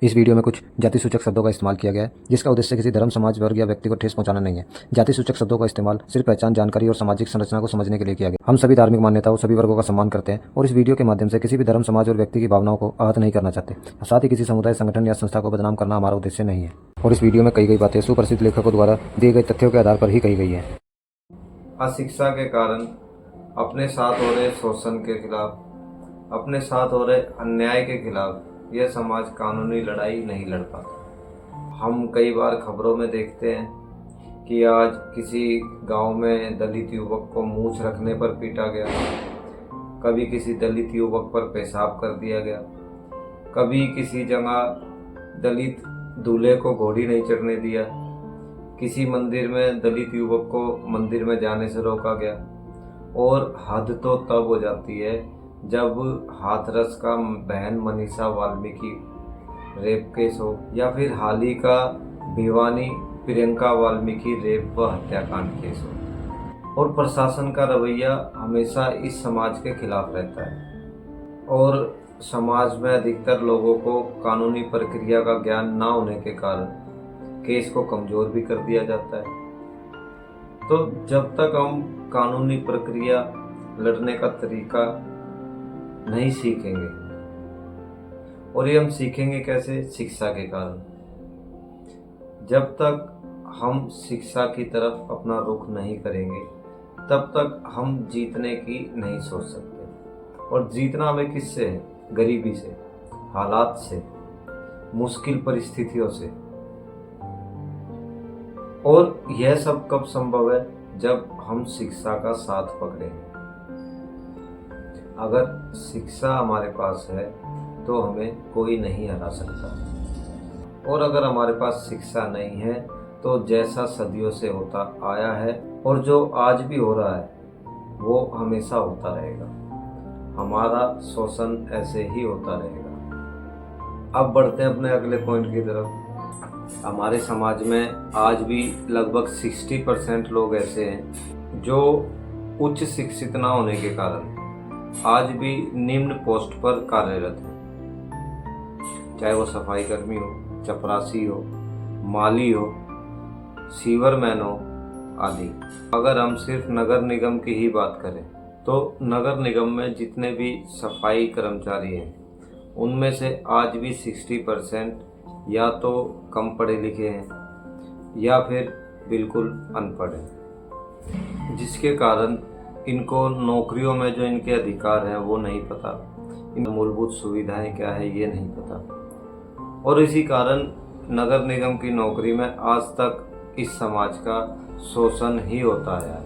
इस वीडियो में कुछ जाति सूचक शब्दों का इस्तेमाल किया गया है, जिसका उद्देश्य किसी धर्म, समाज, वर्ग या व्यक्ति को ठेस पहुंचाना नहीं है। जाति सूचक शब्दों का इस्तेमाल सिर्फ पहचान, जानकारी और सामाजिक संरचना को समझने के लिए किया गया। हम सभी धार्मिक मान्यताओं, सभी वर्गों का सम्मान करते हैं और इस वीडियो के माध्यम से किसी भी धर्म, समाज और व्यक्ति की भावनाओं को आहत नहीं करना चाहते। साथ ही किसी समुदाय, संगठन या संस्था को बदनाम करना हमारा उद्देश्य नहीं है। और इस वीडियो में कही गई बातें सुप्रसिद्ध लेखकों द्वारा दिए गए तथ्यों के आधार पर ही कही गई है। अशिक्षा के कारण अपने साथ हो रहे शोषण के खिलाफ, अपने साथ हो रहे अन्याय के खिलाफ यह समाज कानूनी लड़ाई नहीं लड़ पाता। हम कई बार खबरों में देखते हैं कि आज किसी गांव में दलित युवक को मूंछ रखने पर पीटा गया, कभी किसी दलित युवक पर पेशाब कर दिया गया, कभी किसी जगह दलित दूल्हे को घोड़ी नहीं चढ़ने दिया, किसी मंदिर में दलित युवक को मंदिर में जाने से रोका गया। और हद तो तब हो जाती है जब हाथरस का बहन मनीषा वाल्मीकि रेप केस हो, या फिर हाल ही का भिवानी प्रियंका वाल्मीकि रेप व हत्याकांड केस हो। और प्रशासन का रवैया हमेशा इस समाज के खिलाफ रहता है और समाज में अधिकतर लोगों को कानूनी प्रक्रिया का ज्ञान न होने के कारण केस को कमजोर भी कर दिया जाता है। तो जब तक हम कानूनी प्रक्रिया लड़ने का तरीका नहीं सीखेंगे, और ये हम सीखेंगे कैसे? शिक्षा के कारण। जब तक हम शिक्षा की तरफ अपना रुख नहीं करेंगे तब तक हम जीतने की नहीं सोच सकते। और जीतना हमें किससे है? गरीबी से, हालात से, मुश्किल परिस्थितियों से। और यह सब कब संभव है? जब हम शिक्षा का साथ पकड़ेंगे। अगर शिक्षा हमारे पास है तो हमें कोई नहीं हरा सकता। और अगर हमारे पास शिक्षा नहीं है तो जैसा सदियों से होता आया है और जो आज भी हो रहा है वो हमेशा होता रहेगा। हमारा शोषण ऐसे ही होता रहेगा। अब बढ़ते हैं अपने अगले पॉइंट की तरफ। हमारे समाज में आज भी लगभग 60% लोग ऐसे हैं जो उच्च शिक्षित ना होने के कारण आज भी निम्न पोस्ट पर कार्यरत हैं, चाहे वो सफाई कर्मी हो, चपरासी हो, माली हो, सीवरमैन हो आदि। अगर हम सिर्फ नगर निगम की ही बात करें तो नगर निगम में जितने भी सफाई कर्मचारी हैं उनमें से आज भी 60% या तो कम पढ़े लिखे हैं या फिर बिल्कुल अनपढ़ हैं, जिसके कारण इनको नौकरियों में जो इनके अधिकार हैं वो नहीं पता, इन मूलभूत सुविधाएं क्या है ये नहीं पता। और इसी कारण नगर निगम की नौकरी में आज तक इस समाज का शोषण ही होता है।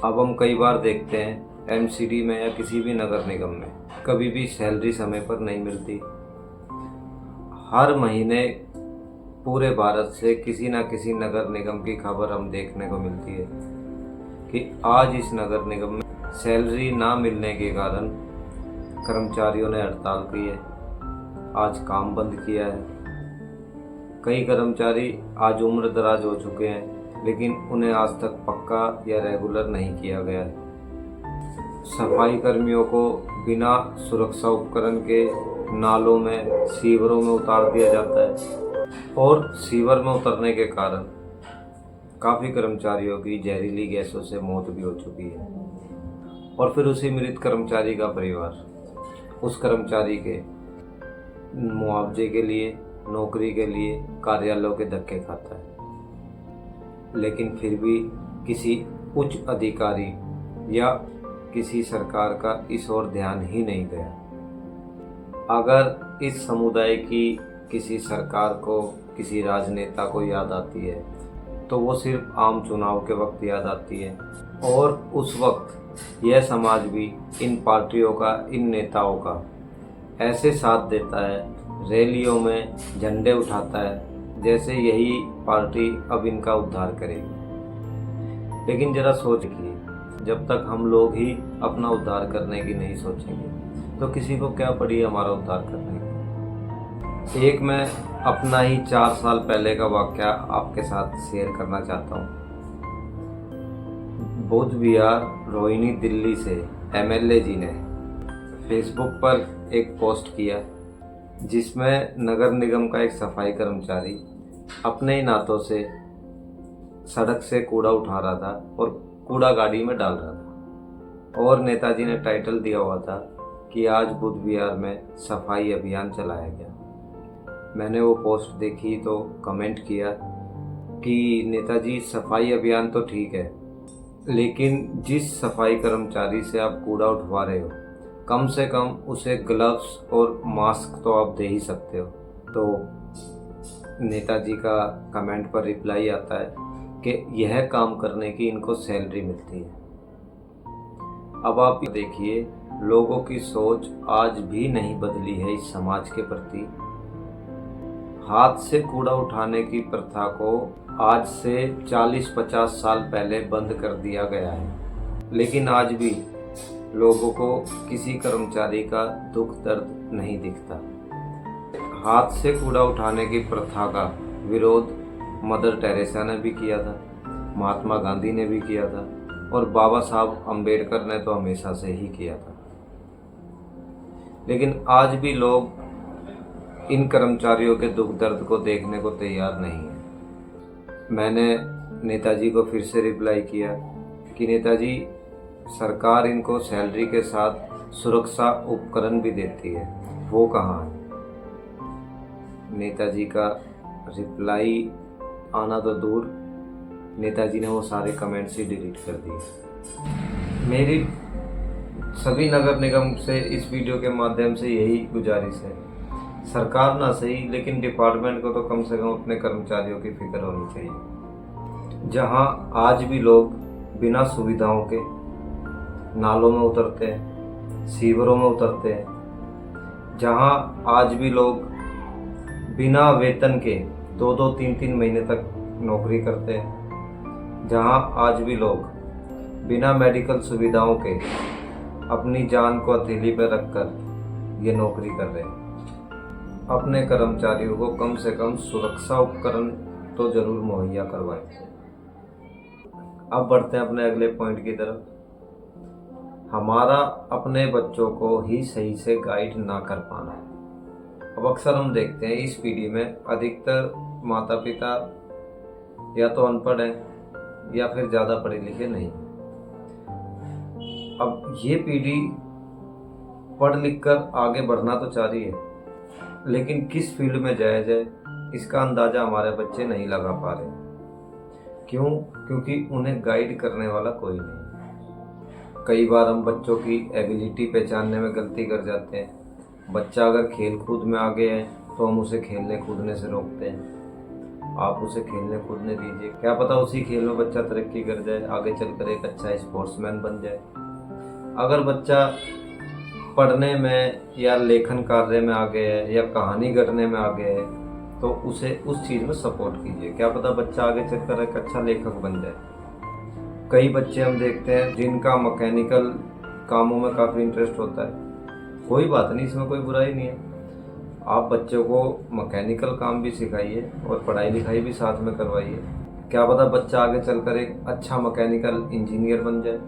अब हम कई बार देखते हैं एमसीडी में या किसी भी नगर निगम में कभी भी सैलरी समय पर नहीं मिलती। हर महीने पूरे भारत से किसी न किसी नगर निगम की खबर हम देखने को मिलती है कि आज इस नगर निगम में सैलरी ना मिलने के कारण कर्मचारियों ने हड़ताल की है, आज काम बंद किया है। कई कर्मचारी आज उम्र दराज हो चुके हैं लेकिन उन्हें आज तक पक्का या रेगुलर नहीं किया गया है। सफाई कर्मियों को बिना सुरक्षा उपकरण के नालों में, सीवरों में उतार दिया जाता है और सीवर में उतरने के कारण काफ़ी कर्मचारियों की जहरीली गैसों से मौत भी हो चुकी है। और फिर उसी मृत कर्मचारी का परिवार उस कर्मचारी के मुआवजे के लिए, नौकरी के लिए कार्यालयों के धक्के खाता है। लेकिन फिर भी किसी उच्च अधिकारी या किसी सरकार का इस ओर ध्यान ही नहीं गया। अगर इस समुदाय की किसी सरकार को, किसी राजनेता को याद आती है तो वो सिर्फ आम चुनाव के वक्त याद आती है। और उस वक्त यह समाज भी इन पार्टियों का, इन नेताओं का ऐसे साथ देता है, रैलियों में झंडे उठाता है जैसे यही पार्टी अब इनका उद्धार करेगी। लेकिन जरा सोचिए, जब तक हम लोग ही अपना उद्धार करने की नहीं सोचेंगे तो किसी को क्या पड़ी हमारा उद्धार करने की। एक मैं अपना ही 4 साल पहले का वाक़या आपके साथ शेयर करना चाहता हूँ। बुध विहार रोहिणी दिल्ली से एमएलए जी ने फेसबुक पर एक पोस्ट किया जिसमें नगर निगम का एक सफाई कर्मचारी अपने ही नातों से सड़क से कूड़ा उठा रहा था और कूड़ा गाड़ी में डाल रहा था और नेताजी ने टाइटल दिया हुआ था कि आज बुध विहार में सफाई अभियान चलाया गया। मैंने वो पोस्ट देखी तो कमेंट किया कि नेताजी सफाई अभियान तो ठीक है, लेकिन जिस सफाई कर्मचारी से आप कूड़ा उठवा रहे हो कम से कम उसे ग्लव्स और मास्क तो आप दे ही सकते हो। तो नेताजी का कमेंट पर रिप्लाई आता है कि यह काम करने की इनको सैलरी मिलती है। अब आप देखिए, लोगों की सोच आज भी नहीं बदली है इस समाज के प्रति। हाथ से कूड़ा उठाने की प्रथा को आज से 40-50 साल पहले बंद कर दिया गया है, लेकिन आज भी लोगों को किसी कर्मचारी का दुख दर्द नहीं दिखता। हाथ से कूड़ा उठाने की प्रथा का विरोध मदर टेरेसा ने भी किया था, महात्मा गांधी ने भी किया था और बाबा साहब अम्बेडकर ने तो हमेशा से ही किया था। लेकिन आज भी लोग इन कर्मचारियों के दुख दर्द को देखने को तैयार नहीं है। मैंने नेताजी को फिर से रिप्लाई किया कि नेताजी, सरकार इनको सैलरी के साथ सुरक्षा उपकरण भी देती है, वो कहाँ है? नेताजी का रिप्लाई आना तो दूर, नेताजी ने वो सारे कमेंट्स ही डिलीट कर दिए। मेरी सभी नगर निगम से इस वीडियो के माध्यम से यही गुजारिश है, सरकार ना सही लेकिन डिपार्टमेंट को तो कम से कम अपने कर्मचारियों की फिक्र होनी चाहिए। जहां आज भी लोग बिना सुविधाओं के नालों में उतरते हैं, सीवरों में उतरते हैं, जहां आज भी लोग बिना वेतन के 2-2, 3-3 महीने तक नौकरी करते हैं, जहां आज भी लोग बिना मेडिकल सुविधाओं के अपनी जान को हथेली पर रखकर ये नौकरी कर रहे हैं। अपने कर्मचारियों को कम से कम सुरक्षा उपकरण तो जरूर मुहैया करवाएं। अब बढ़ते हैं अपने अगले पॉइंट की तरफ। हमारा अपने बच्चों को ही सही से गाइड ना कर पाना। अब अक्सर हम देखते हैं इस पीढ़ी में अधिकतर माता पिता या तो अनपढ़ हैं या फिर ज़्यादा पढ़े लिखे नहीं। अब ये पीढ़ी पढ़ लिख कर आगे बढ़ना तो चाह रही है, लेकिन किस फील्ड में जाया जाए इसका अंदाज़ा हमारे बच्चे नहीं लगा पा रहे। क्यों? क्योंकि उन्हें गाइड करने वाला कोई नहीं। कई बार हम बच्चों की एबिलिटी पहचानने में गलती कर जाते हैं। बच्चा अगर खेल कूद में आगे है तो हम उसे खेलने कूदने से रोकते हैं। आप उसे खेलने कूदने दीजिए, क्या पता उसी खेल में बच्चा तरक्की कर जाए, आगे चलकर एक अच्छा स्पोर्ट्समैन बन जाए। अगर बच्चा पढ़ने में या लेखन कार्य में आगे है या कहानी गढ़ने में आगे है तो उसे उस चीज़ में सपोर्ट कीजिए, क्या पता बच्चा आगे चलकर एक अच्छा लेखक बन जाए। कई बच्चे हम देखते हैं जिनका मैकेनिकल कामों में काफ़ी इंटरेस्ट होता है, कोई बात नहीं, इसमें कोई बुराई नहीं है। आप बच्चों को मैकेनिकल काम भी सिखाइए और पढ़ाई लिखाई भी साथ में करवाइए, क्या पता बच्चा आगे चलकर एक अच्छा मैकेनिकल इंजीनियर बन जाए।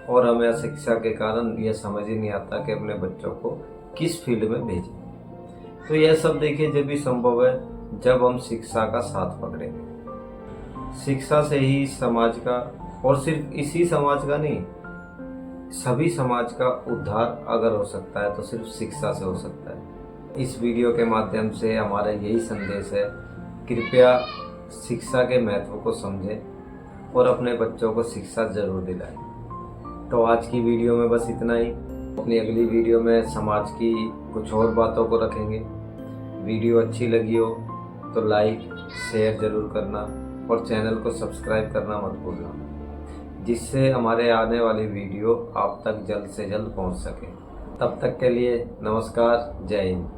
और हमें अशिक्षा के कारण यह समझ ही नहीं आता कि अपने बच्चों को किस फील्ड में भेजें। तो यह सब देखिए जब भी संभव है जब हम शिक्षा का साथ पकड़ेंगे। शिक्षा से ही समाज का, और सिर्फ इसी समाज का नहीं, सभी समाज का उद्धार अगर हो सकता है तो सिर्फ शिक्षा से हो सकता है। इस वीडियो के माध्यम से हमारा यही संदेश है, कृपया शिक्षा के महत्व को समझें और अपने बच्चों को शिक्षा जरूर दिलाएं। तो आज की वीडियो में बस इतना ही। अपनी अगली वीडियो में समाज की कुछ और बातों को रखेंगे। वीडियो अच्छी लगी हो तो लाइक शेयर ज़रूर करना और चैनल को सब्सक्राइब करना मत भूलना, जिससे हमारे आने वाली वीडियो आप तक जल्द से जल्द पहुंच सके। तब तक के लिए नमस्कार, जय हिंद।